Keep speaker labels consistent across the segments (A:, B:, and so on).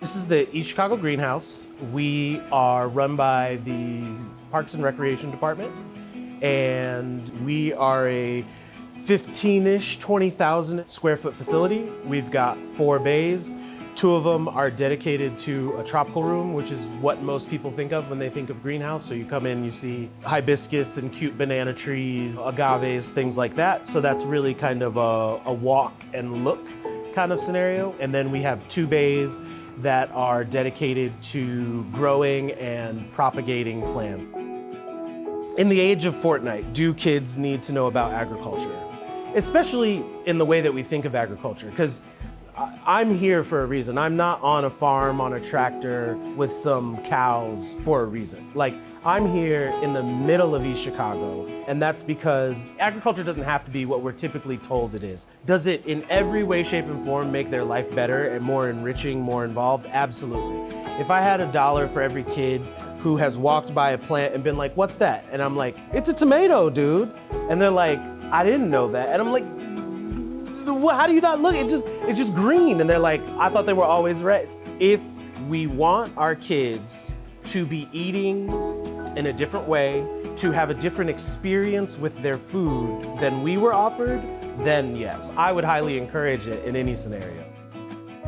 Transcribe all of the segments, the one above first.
A: This is the East Chicago Greenhouse. We are run by the Parks and Recreation Department, and we are a 15-ish, 20,000 square foot facility. We've got 4 bays. 2 of them are dedicated to a tropical room, which is what most people think of when they think of greenhouse. So you come in, you see hibiscus and cute banana trees, agaves, things like that. So that's really kind of a walk and look kind of scenario. And then we have 2 bays that are dedicated to growing and propagating plants. In the age of Fortnite, do kids need to know about agriculture? Especially in the way that we think of agriculture, because I'm here for a reason. I'm not on a farm on a tractor with some cows for a reason. Like, I'm here in the middle of East Chicago, and that's because agriculture doesn't have to be what we're typically told it is. Does it in every way, shape, and form make their life better and more enriching, more involved? Absolutely. If I had $1 for every kid who has walked by a plant and been like, "What's that?" And I'm like, "It's a tomato, dude." And they're like, "I didn't know that." And I'm like, "How do you not look? It's just green." And they're like, "I thought they were always red." If we want our kids to be eating in a different way, to have a different experience with their food than we were offered, then yes, I would highly encourage it in any scenario.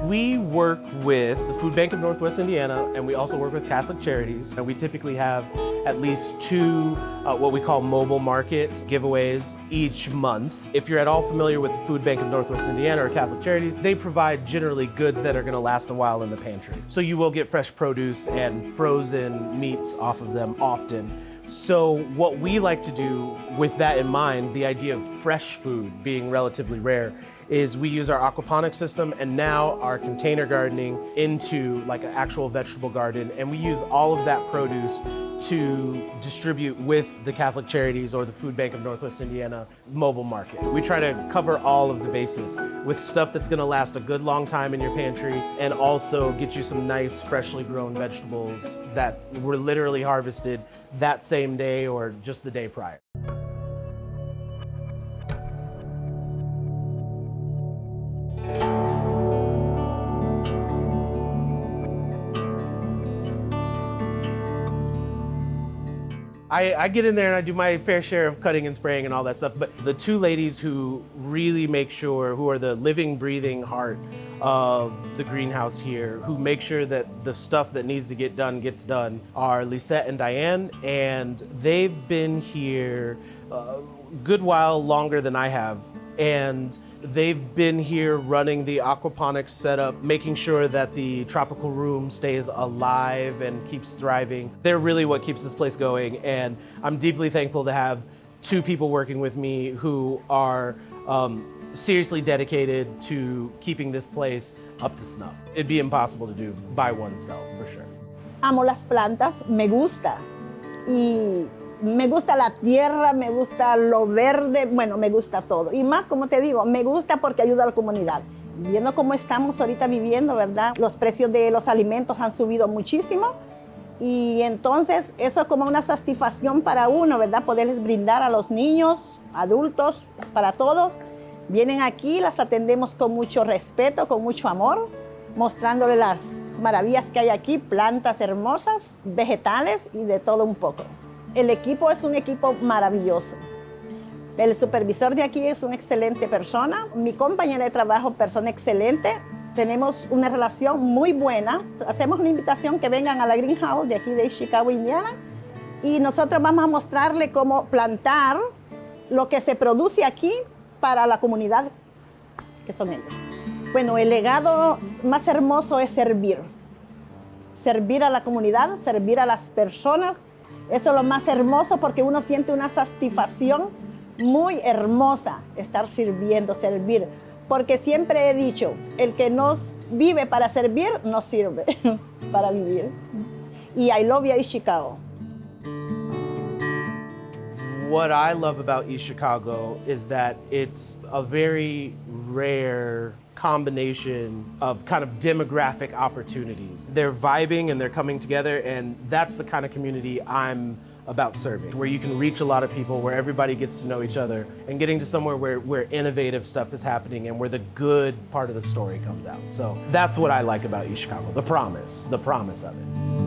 A: We work with the Food Bank of Northwest Indiana, and we also work with Catholic Charities. And we typically have at least 2 what we call mobile market giveaways each month. If you're at all familiar with the Food Bank of Northwest Indiana or Catholic Charities, they provide generally goods that are going to last a while in the pantry. So you will get fresh produce and frozen meats off of them often. So what we like to do with that in mind, the idea of fresh food being relatively rare, is we use our aquaponics system and now our container gardening into like an actual vegetable garden, and we use all of that produce to distribute with the Catholic Charities or the Food Bank of Northwest Indiana mobile market. We try to cover all of the bases with stuff that's gonna last a good long time in your pantry, and also get you some nice freshly grown vegetables that were literally harvested that same day or just the day prior. I get in there and I do my fair share of cutting and spraying and all that stuff, but the 2 ladies who really make sure, who are the living, breathing heart of the greenhouse here, who make sure that the stuff that needs to get done gets done, are Lisette and Diane, and they've been here a good while longer than I have. And they've been here running the aquaponics setup, making sure that the tropical room stays alive and keeps thriving. They're really what keeps this place going, and I'm deeply thankful to have 2 people working with me who are seriously dedicated to keeping this place up to snuff. It'd be impossible to do by oneself, for sure.
B: Amo las plantas, me gusta. Y me gusta la tierra, me gusta lo verde, bueno, me gusta todo. Y más, como te digo, me gusta porque ayuda a la comunidad. Viendo cómo estamos ahorita viviendo, ¿verdad? Los precios de los alimentos han subido muchísimo. Y entonces eso es como una satisfacción para uno, ¿verdad? Poderles brindar a los niños, adultos, para todos. Vienen aquí, las atendemos con mucho respeto, con mucho amor, mostrándoles las maravillas que hay aquí, plantas hermosas, vegetales y de todo un poco. El equipo es un equipo maravilloso. El supervisor de aquí es una excelente persona. Mi compañera de trabajo, persona excelente. Tenemos una relación muy buena. Hacemos una invitación que vengan a la Greenhouse de aquí de Chicago, Indiana. Y nosotros vamos a mostrarle cómo plantar lo que se produce aquí para la comunidad que son ellos. Bueno, el legado más hermoso es servir. Servir a la comunidad, servir a las personas. Eso es lo más hermoso porque uno siente una satisfacción muy hermosa estar sirviendo, servir. Porque siempre he dicho, el que no vive para servir, no sirve para vivir. Y I love you, Chicago.
A: What I love about East Chicago is that it's a very rare combination of kind of demographic opportunities. They're vibing and they're coming together, and that's the kind of community I'm about serving, where you can reach a lot of people, where everybody gets to know each other, and getting to somewhere where innovative stuff is happening and where the good part of the story comes out. So that's what I like about East Chicago, the promise of it.